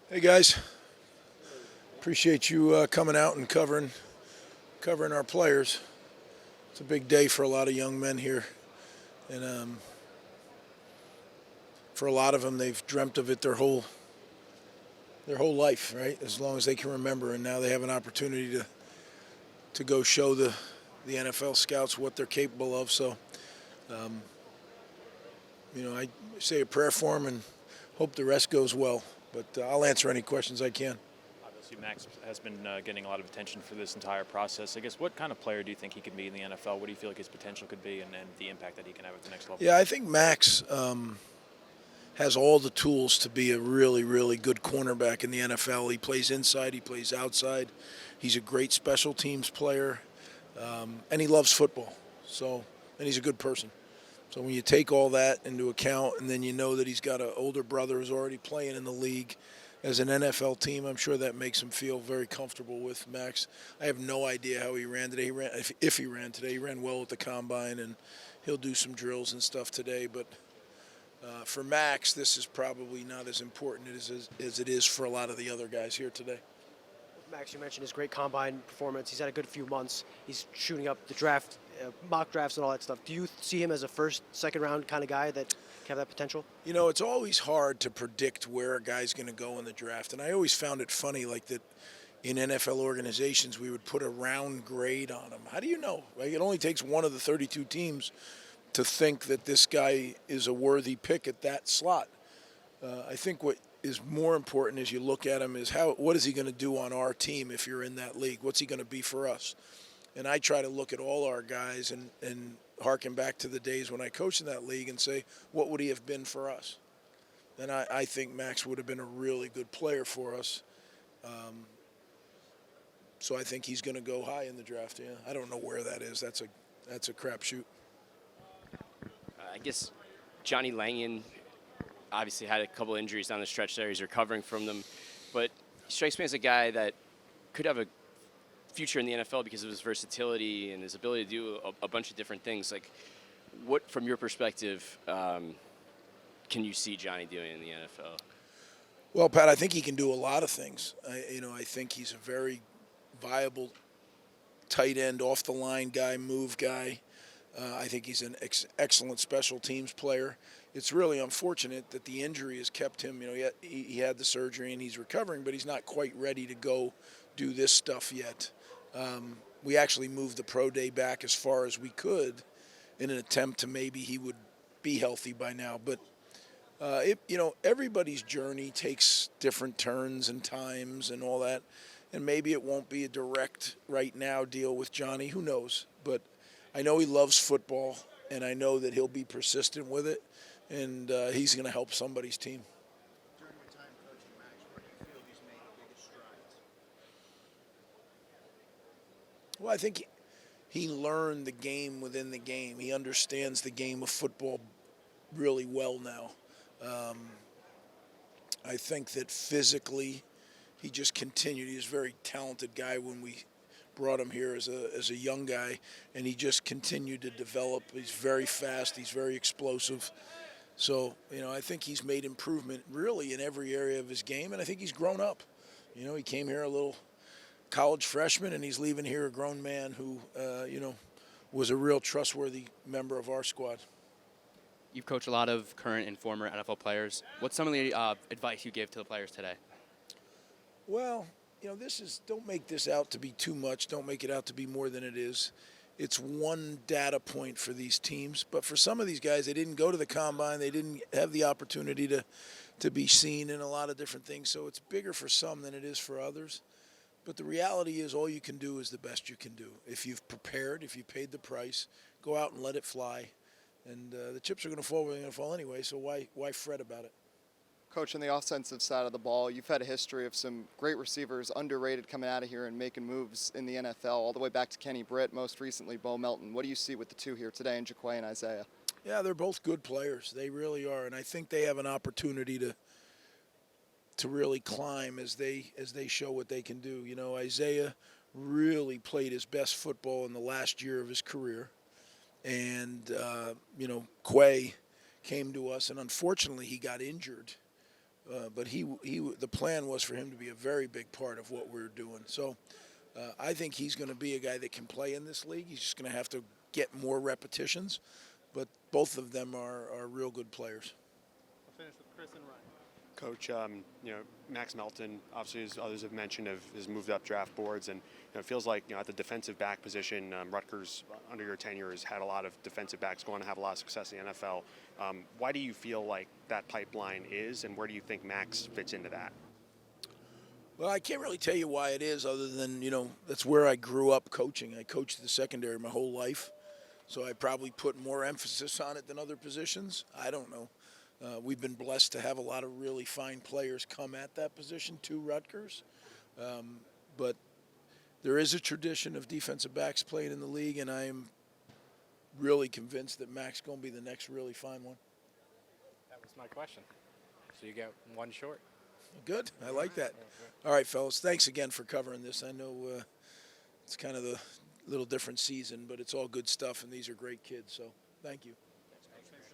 Hey guys, appreciate you coming out and covering our players. It's a big day for a lot of young men here, and for a lot of them, they've dreamt of it their whole life, right? As long as they can remember, and now they have an opportunity to go show the NFL scouts what they're capable of. So, um, I say a prayer for them and hope the rest goes well. But I'll answer any questions I can. Obviously, Max has been getting a lot of attention for this entire process. I guess, what kind of player do you think he could be in the NFL? What do you feel like his potential could be, and the impact that he can have at the next level? Yeah, I think Max has all the tools to be a really, really good cornerback in the NFL. He plays inside, he plays outside. He's a great special teams player, and he loves football. So, and he's a good person. So when you take all that into account, and then you know that he's got an older brother who's already playing in the league as an NFL team, I'm sure that makes him feel very comfortable with Max. I have no idea how he ran today. If he ran today, he ran well at the combine, and he'll do some drills and stuff today. But for Max, this is probably not as important as it is for a lot of the other guys here today. Max, you mentioned his great combine performance. He's had a good few months. He's shooting up the draft, mock drafts, and all that stuff. Do you see him as a first, second round kind of guy that can have that potential? You know, it's always hard to predict where a guy's going to go in the draft, and I always found it funny, like that in NFL organizations we would put a round grade on him. How do you know? Like, it only takes one of the 32 teams to think that this guy is a worthy pick at that slot. I think what is more important as you look at him is what is he going to do on our team if you're in that league? What's he going to be for us? And I try to look at all our guys and harken back to the days when I coached in that league and say, what would he have been for us? And I think Max would have been a really good player for us. So I think he's going to go high in the draft. Yeah, I don't know where that is. That's a crapshoot. I guess Johnny Langan obviously had a couple injuries down the stretch there. He's recovering from them. But he strikes me as a guy that could have a future in the NFL because of his versatility and his ability to do a bunch of different things. Like, what, from your perspective, can you see Johnny doing in the NFL? Well, Pat, I think he can do a lot of things. I think he's a very viable tight end, off the line guy, move guy. I think he's an excellent special teams player. It's really unfortunate that the injury has kept him. He had the surgery and he's recovering, but he's not quite ready to go do this stuff yet. We actually moved the pro day back as far as we could in an attempt to maybe he would be healthy by now. But everybody's journey takes different turns and times and all that, and maybe it won't be a direct right now deal with Johnny. Who knows? But I know he loves football, and I know that he'll be persistent with it, and he's going to help somebody's team. During your time coaching Max, where do you feel he's made the biggest strides? Well, I think he learned the game within the game. He understands the game of football really well now. I think that physically he just continued. He was a very talented guy when we brought him here as a young guy, and he just continued to develop. He's very fast. He's very explosive. So, I think he's made improvement really in every area of his game, and I think he's grown up. He came here a little college freshman, and he's leaving here a grown man who, was a real trustworthy member of our squad. You've coached a lot of current and former NFL players. What's some of the advice you give to the players today? Well, don't make this out to be too much. Don't make it out to be more than it is. It's one data point for these teams. But for some of these guys, they didn't go to the combine. They didn't have the opportunity to be seen in a lot of different things. So it's bigger for some than it is for others. But the reality is all you can do is the best you can do. If you've prepared, if you paid the price, go out and let it fly. And the chips are going to fall where they're going to fall anyway, so why fret about it? Coach, on the offensive side of the ball, you've had a history of some great receivers, underrated, coming out of here and making moves in the NFL, all the way back to Kenny Britt, most recently Bo Melton. What do you see with the two here today in Jaquay and Isaiah? Yeah, they're both good players. They really are, and I think they have an opportunity to really climb as they show what they can do. Isaiah really played his best football in the last year of his career. And, Quay came to us, and unfortunately he got injured but the plan was for him to be a very big part of what we're doing. So I think he's going to be a guy that can play in this league. He's just going to have to get more repetitions, but both of them are real good players. I'll finish with Chris and Ryan. Coach, Max Melton, obviously, as others have mentioned, has moved up draft boards, and it feels like at the defensive back position, Rutgers under your tenure has had a lot of defensive backs going to have a lot of success in the NFL. Why do you feel like that pipeline is, and where do you think Max fits into that? Well, I can't really tell you why it is, other than that's where I grew up coaching. I coached the secondary my whole life, so I probably put more emphasis on it than other positions. I don't know. We've been blessed to have a lot of really fine players come at that position to Rutgers. But there is a tradition of defensive backs playing in the league, and I am really convinced that Max is going to be the next really fine one. That was my question. So you got one short. Good. I like that. All right, fellas. Thanks again for covering this. I know it's kind of a little different season, but it's all good stuff, and these are great kids. So thank you.